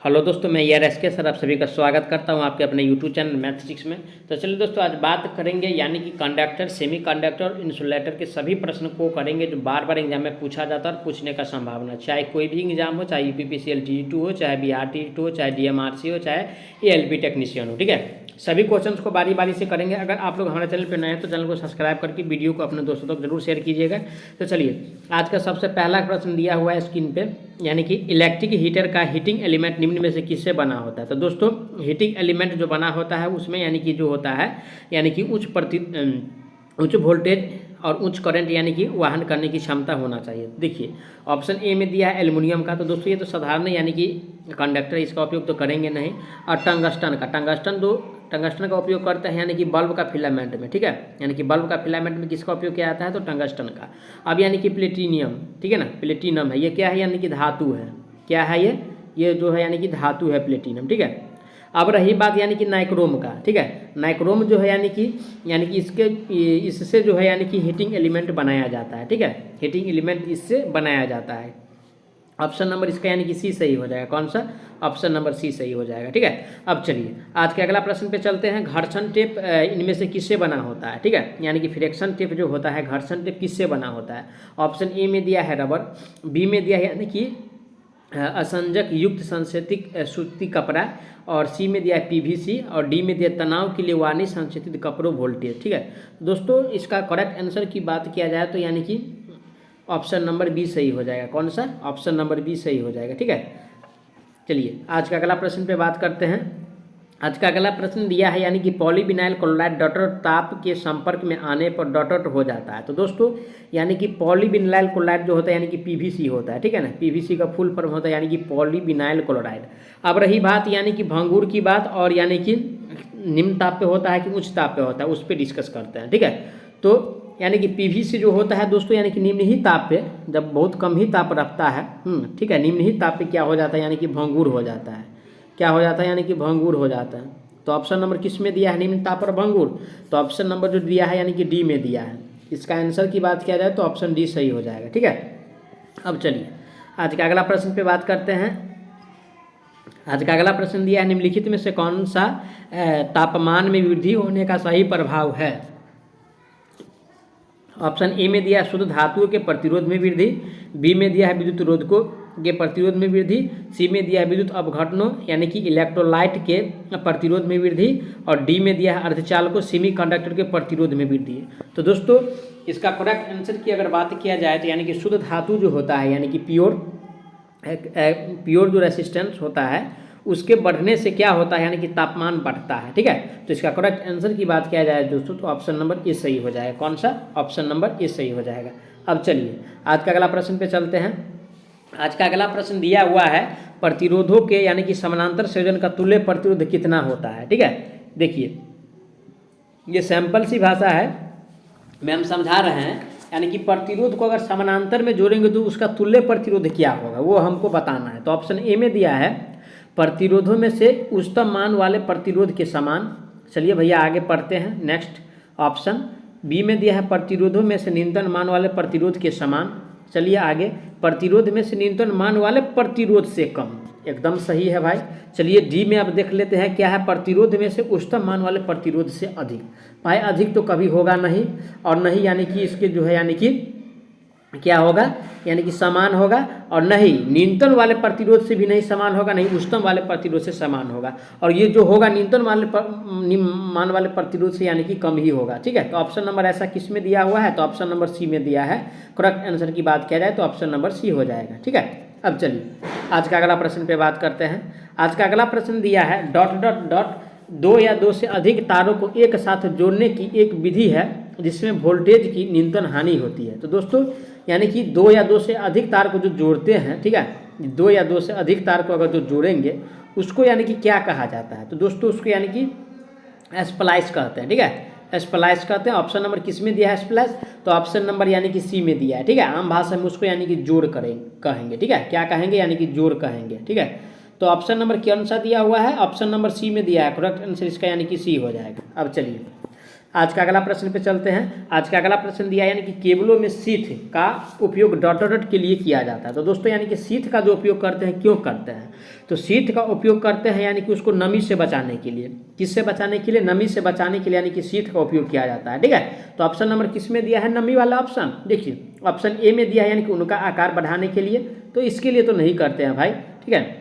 Hello दोस्तों, मैं यार एस के सर आप सभी का स्वागत करता हूं आपके अपने यूट्यूब चैनल मैथमेटिक्स में। तो चलिए दोस्तों, आज बात करेंगे यानी कि कंडक्टर, सेमी कंडक्टर और इंसुलेटर के सभी प्रश्न को करेंगे जो बार बार एग्जाम में पूछा जाता है और पूछने का संभावना, चाहे कोई भी एग्जाम हो, चाहे यूपीपीसीएल टी2 हो, चाहे बीआरटी2 हो, चाहे डीएमआरसी हो, चाहे एएलपी टेक्नीशियन हो। ठीक है, सभी क्वेश्चंस को बारी बारी से करेंगे। अगर आप लोग हमारे चैनल पर नए हैं तो चैनल को सब्सक्राइब करके वीडियो को अपने दोस्तों तक जरूर शेयर कीजिएगा। तो चलिए, आज का सबसे पहला प्रश्न दिया हुआ है स्क्रीन पे, यानी कि इलेक्ट्रिक हीटर का हीटिंग एलिमेंट निम्न में से किससे बना होता है। तो दोस्तों, हीटिंग एलिमेंट जो बना होता है उसमें यानी कि जो होता है यानी कि उच्च वोल्टेज और उच्च करंट यानी कि वहन करने की क्षमता होना चाहिए। देखिए, ऑप्शन ए में दिया है एल्युमिनियम का। तो दोस्तों, ये तो साधारण यानी कि कंडक्टर, इसका उपयोग तो करेंगे नहीं। और टंगस्टन का उपयोग करते हैं यानी कि बल्ब का फिलामेंट में। ठीक है, यानी कि बल्ब का फिलामेंट में किसका उपयोग किया जाता है, तो टंगस्टन का। अब यानी कि प्लेटिनियम, ठीक है ना, प्लेटिनम है, ये क्या है, यानी कि धातु है। क्या है ये जो है यानी कि धातु है, प्लेटिनम। ठीक है, अब रही बात यानी कि नाइक्रोम का। ठीक है, नाइक्रोम जो है यानी कि इससे जो है यानी कि हीटिंग एलिमेंट बनाया जाता है। ठीक है, हीटिंग एलिमेंट इससे बनाया जाता है। ऑप्शन नंबर इसका यानी कि सी सही हो जाएगा। कौन सा? ऑप्शन नंबर सी सही हो जाएगा। ठीक है, अब चलिए आज के अगला प्रश्न पे चलते हैं। घर्षण टेप इनमें से किससे बना होता है? ठीक है, यानी कि फ्रिक्शन टेप जो होता है, घर्षण टेप किससे बना होता है? ऑप्शन ए में दिया है रबर, बी में दिया है यानी कि असंजक युक्त संसेतिक सूती कपड़ा, और सी में दिया है पीवीसी, और डी में दिया तनाव के लिए वार्निश संसेतित कपड़ों वोल्टेज। ठीक है दोस्तों, इसका करेक्ट आंसर की बात किया जाए तो यानी कि ऑप्शन नंबर बी सही हो जाएगा। कौन सा? ऑप्शन नंबर बी सही हो जाएगा। ठीक है, चलिए आज का अगला प्रश्न पे बात करते हैं। आज का अगला प्रश्न दिया है यानी कि पॉलीविनाइल क्लोराइड डॉटर ताप के संपर्क में आने पर डॉटर हो जाता है। तो दोस्तों, यानी कि पॉलीविनाइल क्लोराइड जो होता है यानी कि पीवीसी होता है। ठीक है ना, पीवीसी का फुल फॉर्म होता है यानी कि पॉलीविनाइल क्लोराइड। अब रही बात यानी कि भंगूर की बात, और यानी कि निम्न ताप पे होता है कि उच्च ताप पे होता है, उस पर डिस्कस करते हैं। ठीक है, तो यानी कि पीवीसी जो होता है दोस्तों, यानी कि निम्न ही ताप पे, जब बहुत कम ही ताप रखता है, ठीक है, निम्न ही ताप पे क्या हो जाता है, यानी कि भंगूर हो जाता है। क्या हो जाता है, यानी कि भंगूर हो जाता है। तो ऑप्शन नंबर किस में दिया है, निम्न ताप पर भंगूर? तो ऑप्शन नंबर जो दिया है यानी कि डी में दिया है। इसका आंसर की बात किया जाए तो ऑप्शन डी सही हो जाएगा। ठीक है, अब चलिए आज का अगला प्रश्न पे बात करते हैं। आज का अगला प्रश्न दिया है, निम्नलिखित में से कौन सा तापमान में वृद्धि होने का सही प्रभाव है? ऑप्शन ए में दिया है शुद्ध धातुओं के प्रतिरोध में वृद्धि, बी में दिया है विद्युत रोधकों के प्रतिरोध में वृद्धि, सी में दिया है विद्युत अपघटनों यानी कि इलेक्ट्रोलाइट के प्रतिरोध में वृद्धि, और डी में दिया है अर्धचालकों सेमी कंडक्टर के प्रतिरोध में वृद्धि। तो दोस्तों, इसका करेक्ट आंसर की अगर बात किया जाए तो यानी कि शुद्ध धातु जो होता है यानी कि प्योर जो रेसिस्टेंस होता है उसके बढ़ने से क्या होता है, यानी कि तापमान बढ़ता है। ठीक है, तो इसका करेक्ट आंसर की बात किया जाए दोस्तों तो ऑप्शन नंबर ए सही हो जाएगा। कौन सा? ऑप्शन नंबर ए सही हो जाएगा। अब चलिए आज का अगला प्रश्न पे चलते हैं। आज का अगला प्रश्न दिया हुआ है, प्रतिरोधों के यानी कि समानांतर संयोजन का तुल्य प्रतिरोध कितना होता है? ठीक है, देखिए ये सैंपल सी भाषा है, मैम समझा रहे हैं, यानी कि प्रतिरोध को अगर समानांतर में जोड़ेंगे तो उसका तुल्य प्रतिरोध क्या होगा वो हमको बताना है। तो ऑप्शन ए में दिया है प्रतिरोधों में से उच्चतम मान वाले प्रतिरोध के समान। चलिए भैया आगे पढ़ते हैं नेक्स्ट ऑप्शन। बी में दिया है प्रतिरोधों में से न्यूनतम मान वाले प्रतिरोध के समान। चलिए आगे, प्रतिरोध में से न्यूनतम मान वाले प्रतिरोध से कम। एकदम सही है भाई। चलिए डी में अब देख लेते हैं क्या है, प्रतिरोध में से उच्चतम मान वाले प्रतिरोध से अधिक। भाई अधिक तो कभी होगा नहीं, और नहीं यानी कि इसके जो है यानी कि क्या होगा, यानी कि समान होगा, और नहीं न्यूनतम वाले प्रतिरोध से भी नहीं समान होगा, नहीं उच्चतम वाले प्रतिरोध से समान होगा, और ये जो होगा न्यूनतम मान वाले प्रतिरोध से यानी कि कम ही होगा। ठीक है, तो ऑप्शन नंबर ऐसा किस में दिया हुआ है, तो ऑप्शन नंबर सी में दिया है। करेक्ट आंसर की बात किया जाए तो ऑप्शन नंबर सी हो जाएगा। ठीक है, अब चलिए आज का अगला प्रश्न पे बात करते हैं। आज का अगला प्रश्न दिया है डॉट डॉट डॉट दो या दो से अधिक तारों को एक साथ जोड़ने की एक विधि है जिसमें वोल्टेज की न्यूनतम हानि होती है। तो दोस्तों, यानी कि दो या दो से अधिक तार को जो जोड़ते हैं, ठीक है, दो या दो से अधिक तार को अगर जो जोड़ेंगे उसको यानी कि क्या कहा जाता है? तो दोस्तों उसको यानी कि स्प्लाइस कहते हैं। ठीक है, स्प्लाइस कहते हैं। ऑप्शन नंबर किस में दिया है स्प्लाइस? तो ऑप्शन नंबर यानी कि सी में दिया है। ठीक है, आम भाषा में उसको यानी कि जोड़ कहेंगे। ठीक है, क्या कहेंगे, यानी कि जोड़ कहेंगे। ठीक है, तो ऑप्शन नंबर कौन सा दिया हुआ है? ऑप्शन नंबर सी में दिया है। करेक्ट आंसर इसका यानी कि सी हो जाएगा। अब चलिए आज का अगला प्रश्न पे चलते हैं। आज का अगला प्रश्न दिया यानी कि केबलों में शीथ का उपयोग डॉट डॉट के लिए किया जाता है। तो दोस्तों यानी कि शीथ का जो उपयोग करते हैं क्यों करते हैं, तो शीथ का उपयोग करते हैं यानी कि उसको नमी से बचाने के लिए। किससे बचाने के लिए? नमी से बचाने के लिए यानी कि शीथ का उपयोग किया जाता है। ठीक है, तो ऑप्शन नंबर किस में दिया है? नमी वाला ऑप्शन। देखिए ऑप्शन ए में दिया है यानी कि उनका आकार बढ़ाने के लिए, तो इसके लिए तो नहीं करते हैं भाई। ठीक है,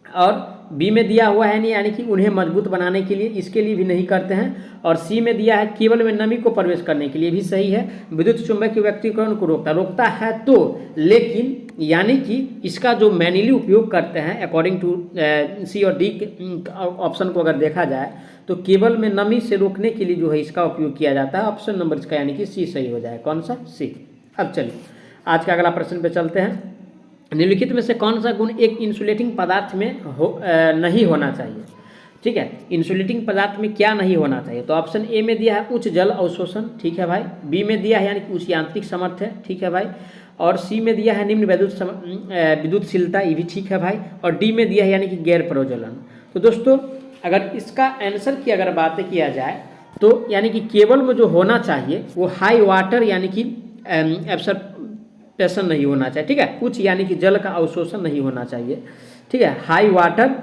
और बी में दिया हुआ है नहीं यानी कि उन्हें मजबूत बनाने के लिए, इसके लिए भी नहीं करते हैं। और सी में दिया है केबल में नमी को प्रवेश करने के लिए, भी सही है। विद्युत चुंबकीय व्यक्तिकरण को रोकता है तो, लेकिन यानी कि इसका जो मैन्युअली उपयोग करते हैं अकॉर्डिंग टू सी और डी ऑप्शन को अगर देखा जाए तो केबल में नमी से रोकने के लिए जो है इसका उपयोग किया जाता है। ऑप्शन नंबर इसका यानी कि सी सही हो जाए। कौन सा? सी। अब चलिए आज का अगला प्रश्न पे चलते हैं। निम्नलिखित में से कौन सा गुण एक इंसुलेटिंग पदार्थ में नहीं होना चाहिए? ठीक है, इंसुलेटिंग पदार्थ में क्या नहीं होना चाहिए? तो ऑप्शन ए में दिया है उच्च जल अवशोषण। ठीक है भाई। बी में दिया है यानी कि उच्च यांत्रिक सामर्थ्य। ठीक है भाई। और सी में दिया है निम्न विद्युतशीलता, ये भी ठीक है भाई। और डी में दिया है यानी कि गैर प्रज्वलन। तो दोस्तों अगर इसका आंसर की अगर बातें किया जाए तो यानी कि केबल में जो होना चाहिए वो हाई वाटर यानी कि एब्सॉर्प्शन नहीं होना चाहिए। ठीक है, उच्च यानी कि जल का अवशोषण नहीं होना चाहिए। ठीक है, हाई वाटर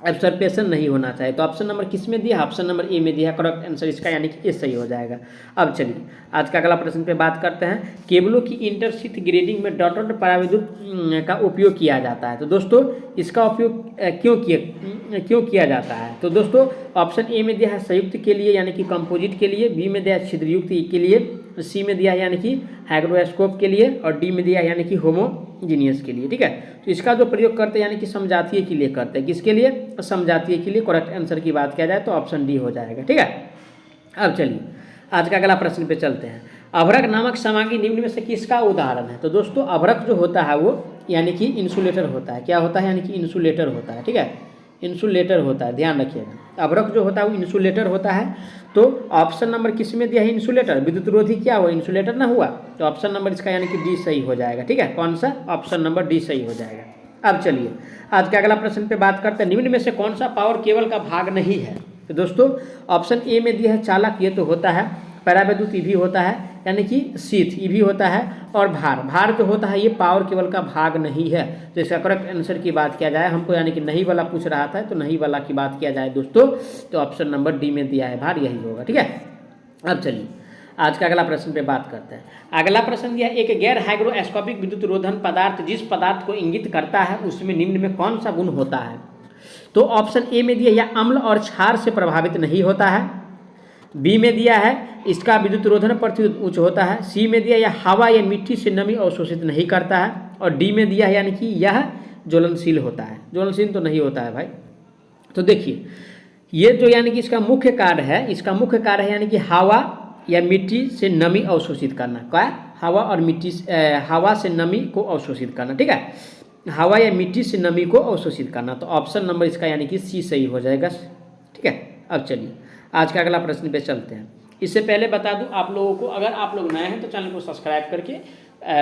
एब्सॉर्प्शन नहीं होना चाहिए। तो ऑप्शन नंबर किस में दिया? ऑप्शन नंबर ए में दिया। करेक्ट आंसर इसका यानी कि ए सही हो जाएगा। अब चलिए आज का अगला प्रश्न पे बात करते हैं। केबलों की इंटरशीथ ग्रेडिंग में डॉट डॉट पराविद्युत का उपयोग किया जाता है। तो दोस्तों इसका उपयोग क्यों किया जाता है? तो दोस्तों ऑप्शन ए में दिया है संयुक्त के लिए यानी कि कंपोजिट के लिए, बी में दिया है छिद्रयुक्त के लिए, सी में दिया है यानी कि हाइग्रोस्कोप के लिए, और डी में दिया है यानी कि होमोजीनियस के लिए। ठीक है, तो इसका जो प्रयोग करते हैं यानी कि समजातीय के लिए करते हैं। किसके लिए? समजातीय के लिए। करेक्ट आंसर की बात किया जाए तो ऑप्शन डी हो जाएगा। ठीक है, अब चलिए आज का अगला प्रश्न पे चलते हैं। अभ्रक नामक सामग्री निम्न में से किसका उदाहरण है? तो दोस्तों अभ्रक जो होता है वो यानी कि इंसुलेटर होता है। क्या होता है? यानी कि इंसुलेटर होता है। ठीक है, इंसुलेटर होता है, ध्यान रखिएगा। अभ्रक जो होता है वो इंसुलेटर होता है। तो ऑप्शन नंबर किस में दिया है? इंसुलेटर। विद्युत रोधी क्या हुआ? इंसुलेटर ना हुआ। तो ऑप्शन नंबर इसका यानी कि डी सही हो जाएगा। ठीक है, कौन सा? ऑप्शन नंबर डी सही हो जाएगा। अब चलिए आज के अगला प्रश्न पे बात करते हैं। निम्न में से कौन सा पावर केबल का भाग नहीं है? तो दोस्तों ऑप्शन ए में दिया है चालक, ये तो होता है। परावैद्युत भी होता है यानी कि शीथ, ये भी होता है। और भार जो होता है ये पावर केबल का भाग नहीं है। तो इसका करेक्ट आंसर की बात किया जाए, हमको यानी कि नहीं वाला पूछ रहा था, तो नहीं वाला की बात किया जाए दोस्तों तो ऑप्शन नंबर डी में दिया है भार, यही होगा। ठीक है, अब चलिए आज का अगला प्रश्न पे बात करते हैं। अगला प्रश्न दिया एक गैर हाइग्रोस्कोपिक विद्युत रोधन पदार्थ जिस पदार्थ को इंगित करता है उसमें निम्न में कौन सा गुण होता है? तो ऑप्शन ए में दिया या अम्ल और क्षार से प्रभावित नहीं होता है, बी में दिया है इसका विद्युत रोधन प्रतिरोध उच्च होता है, सी में दिया या हवा या मिट्टी से नमी अवशोषित नहीं करता है, और डी में दिया है यानी कि यह ज्वलनशील होता है। ज्वलनशील तो नहीं होता है भाई। तो देखिए ये जो यानी कि इसका मुख्य कार्य है, इसका मुख्य कार्य है यानी कि हवा या मिट्टी से नमी अवशोषित करना। क्या? हवा और मिट्टी हवा से नमी को अवशोषित करना। ठीक है, हवा या मिट्टी से नमी को अवशोषित करना। तो ऑप्शन नंबर इसका यानी कि सी सही हो जाएगा। ठीक है, अब चलिए आज का अगला प्रश्न पे चलते हैं। इससे पहले बता दूं आप लोगों को, अगर आप लोग नए हैं तो चैनल को सब्सक्राइब करके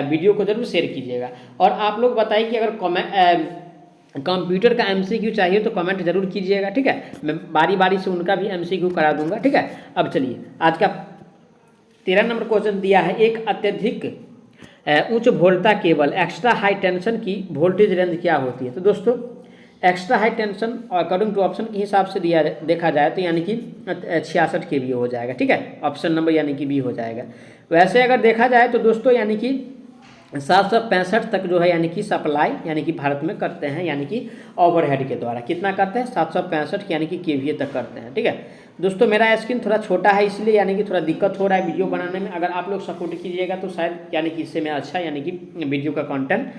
वीडियो को जरूर शेयर कीजिएगा। और आप लोग बताइए कि अगर कंप्यूटर का एमसीक्यू चाहिए तो कमेंट जरूर कीजिएगा। ठीक है, मैं बारी बारी से उनका भी एमसीक्यू करा दूंगा। ठीक है, अब चलिए आज का 13 नंबर क्वेश्चन दिया है। एक अत्यधिक उच्च voltage cable extra high tension की वोल्टेज रेंज क्या होती है? तो दोस्तों extra high tension according to option के हिसाब से देखा जाए तो यानी कि 66 kV हो जाएगा। ठीक है, ऑप्शन नंबर यानी कि बी हो जाएगा। वैसे अगर देखा जाए तो दोस्तों यानी कि 765 तक जो है यानी कि सप्लाई यानी कि भारत में करते हैं, यानी कि ओवरहेड के द्वारा कितना करते हैं? 765 यानी कि केवीए तक करते हैं। ठीक है दोस्तों, मेरा स्क्रीन थोड़ा छोटा है इसलिए यानी कि थोड़ा दिक्कत हो रहा है वीडियो बनाने में। अगर आप लोग सपोर्ट कीजिएगा तो शायद यानी कि इससे मैं अच्छा यानी कि वीडियो का कंटेंट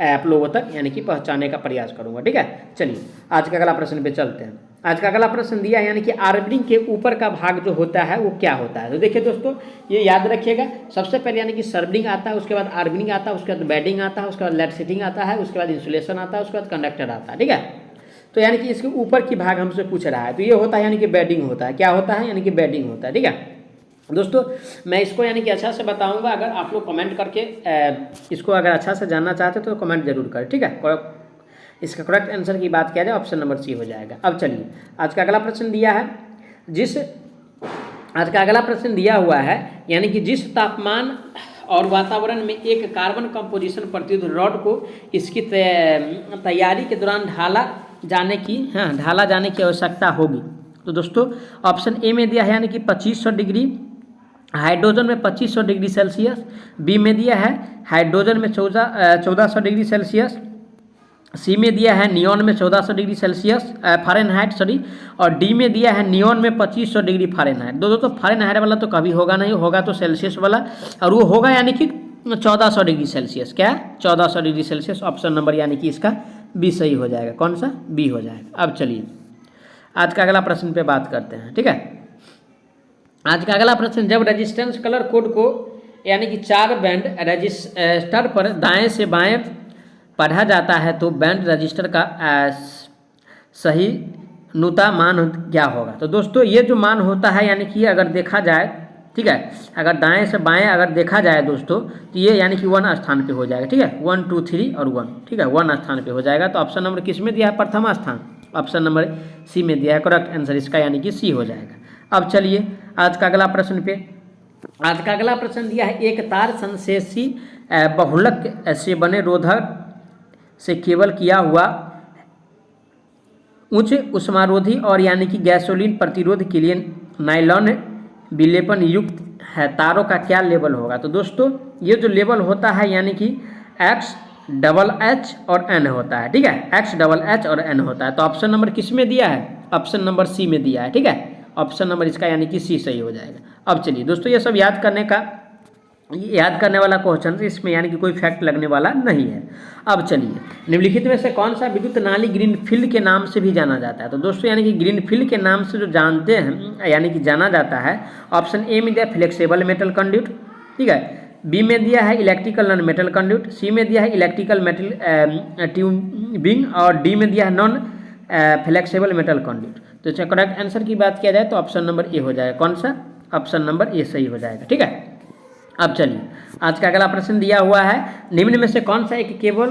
आप लोगों तक यानी कि पहुंचाने का प्रयास करूंगा। ठीक है, चलिए आज का अगला प्रश्न पे चलते हैं। आज का अगला प्रश्न दिया है यानी कि आर्बिंग के ऊपर का भाग जो होता है वो क्या होता है? तो देखिए दोस्तों ये याद रखिएगा, सबसे पहले यानी कि सर्बिंग आता है, उसके बाद आर्बिंग आता है, उसके बाद बेडिंग आता है, उसके बाद लेड सेटिंग आता है, उसके बाद इंसुलेशन आता है, उसके बाद कंडक्टर आता है। ठीक है, तो यानी कि इसके ऊपर की भाग हमसे पूछ रहा है, तो ये होता है यानी कि बेडिंग होता है। क्या होता है? यानी कि बेडिंग होता है। ठीक है दोस्तों, मैं इसको यानी कि अच्छा से बताऊंगा। अगर आप लोग कमेंट करके इसको अगर अच्छा से जानना चाहते तो कमेंट जरूर करें। ठीक है, इसका करेक्ट आंसर की बात किया जाए ऑप्शन नंबर सी हो जाएगा। अब चलिए आज का अगला प्रश्न दिया है, जिस आज का अगला प्रश्न दिया हुआ है, यानी कि जिस तापमान और वातावरण में एक कार्बन कंपोजिशन प्रतिरोध रॉड को इसकी तैयारी के दौरान ढाला जाने की आवश्यकता होगी। तो दोस्तों ऑप्शन ए में दिया है यानी कि 2500 डिग्री, हाइड्रोजन में 2500 डिग्री सेल्सियस, बी में दिया है हाइड्रोजन में 1400 डिग्री सेल्सियस, सी में दिया है नियॉन में 1400 डिग्री सेल्सियस फ़ारेनहाइट और डी में दिया है नियॉन में 2500 डिग्री फ़ारेनहाइट। दोस्तों फ़ारेनहाइट वाला तो कभी होगा नहीं, होगा तो सेल्सियस वाला, और वो होगा यानी कि 1400 डिग्री सेल्सियस। क्या 1400 डिग्री सेल्सियस, ऑप्शन नंबर यानी कि इसका बी सही हो जाएगा। कौन सा? बी हो जाएगा। अब चलिए आज का अगला प्रश्न पे बात करते हैं, ठीक है। आज का अगला प्रश्न, जब रेजिस्टेंस कलर कोड को यानी कि 4 बैंड रजिस्टर पर दाएं से बाएं पढ़ा जाता है तो बैंड रजिस्टर का सही नुता मान क्या होगा? तो दोस्तों ये जो मान होता है यानी कि अगर देखा जाए, ठीक है, अगर दाएं से बाएं अगर देखा जाए दोस्तों तो ये यानी कि 1 स्थान पे हो जाएगा, ठीक है, 1 2 3 और 1, ठीक है, 1 स्थान पे हो जाएगा। तो ऑप्शन नंबर किस में दिया है? प्रथम स्थान, ऑप्शन नंबर सी में दिया है। करेक्ट आंसर इसका यानी कि सी हो जाएगा। अब चलिए आज का अगला प्रश्न पे, आज का अगला प्रश्न दिया है, एक तार संश्लेषी बहुलक से बने रोधक से केबल किया हुआ उच्च उष्मारोधी और यानी कि गैसोलीन प्रतिरोध के लिए नायलॉन विलेपन युक्त है तारों का क्या लेवल होगा? तो दोस्तों ये जो लेवल होता है यानी कि XHH और N होता है, ठीक है, XHH और N होता है। तो ऑप्शन नंबर किस में दिया है? ऑप्शन नंबर सी में दिया है, ठीक है, ऑप्शन नंबर इसका यानी कि सी सही हो जाएगा। अब चलिए दोस्तों ये सब याद करने वाला क्वेश्चन, इसमें यानी कि कोई फैक्ट लगने वाला नहीं है। अब चलिए निम्नलिखित में से कौन सा विद्युत नाली ग्रीनफील्ड के नाम से भी जाना जाता है? तो दोस्तों यानी कि ग्रीनफील्ड के नाम से जो जानते हैं यानी कि जाना जाता है, ऑप्शन ए में दिया फ्लेक्सिबल मेटल कंड्यूट, ठीक है, बी में दिया है इलेक्ट्रिकल नॉन मेटल कंड्यूट, सी में दिया है इलेक्ट्रिकल मेटल ट्यूबिंग और डी में दिया है नॉन फ्लेक्सिबल मेटल कंड्यूट। तो करेक्ट आंसर की बात किया जाए तो ऑप्शन नंबर ए हो जाएगा। कौन सा? ऑप्शन नंबर ए सही हो जाएगा, ठीक है। अब चलिए आज का अगला प्रश्न दिया हुआ है, निम्न में से कौन सा एक केबल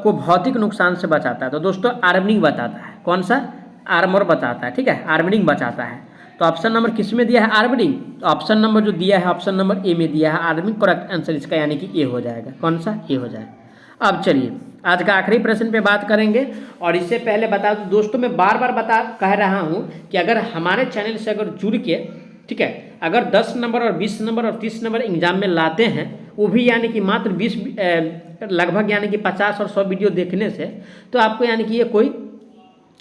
को भौतिक नुकसान से बचाता है? तो दोस्तों आर्मरिंग बताता है। कौन सा? आर्मर बताता है, ठीक है, आर्मरिंग बचाता है। तो ऑप्शन नंबर किस में दिया है? आर्मरिंग। तो ऑप्शन नंबर जो दिया है ऑप्शन नंबर ए में दिया है आर्मरिंग। करेक्ट आंसर इसका यानी कि ए हो जाएगा। कौन सा? ए हो जाएगा। अब चलिए आज का आखिरी प्रश्न पे बात करेंगे, और इससे पहले बता दूं दोस्तों, मैं बार बार कह रहा हूँ कि अगर हमारे चैनल से अगर जुड़ के, ठीक है, अगर 10 नंबर और 20 नंबर और 30 नंबर एग्जाम में लाते हैं, वो भी यानी कि मात्र 20 लगभग यानी कि 50 और 100 वीडियो देखने से, तो आपको यानी कि ये कोई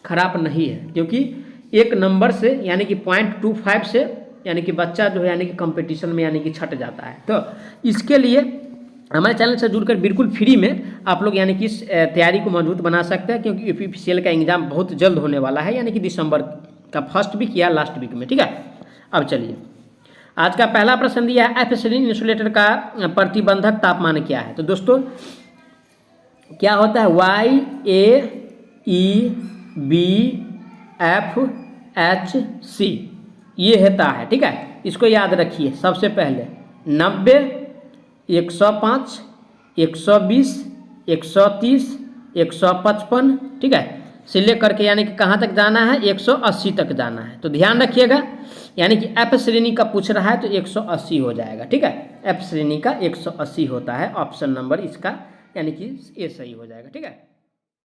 खराब नहीं है, क्योंकि एक नंबर से यानी कि 0.25 से यानी कि बच्चा जो है यानी कि कंपटीशन में यानी कि छट जाता है। तो इसके लिए हमारे चैनल से जुड़कर बिल्कुल फ्री में आप लोग यानी कि इस तैयारी को मजबूत बना सकते हैं, क्योंकि यूपीपीसीएल का एग्जाम बहुत जल्द होने वाला है, यानी कि दिसंबर का फर्स्ट वीक या लास्ट वीक में, ठीक है। अब चलिए आज का पहला प्रश्न दिया है, एफिशिएंट इंसुलेटर का प्रतिबंधक तापमान क्या है? तो दोस्तों क्या होता है? YAEBFHC ये होता है, ठीक है, इसको याद रखिए। सबसे पहले 90, 105, 120, 130, 155, ठीक है, से लेकर के यानी कि कहाँ तक जाना है? 180 तक जाना है। तो ध्यान रखिएगा, यानी कि एफ श्रेणी का पूछ रहा है तो 180 हो जाएगा, ठीक है, एफ श्रेणी का 180 होता है। ऑप्शन नंबर इसका यानी कि ए सही हो जाएगा, ठीक है।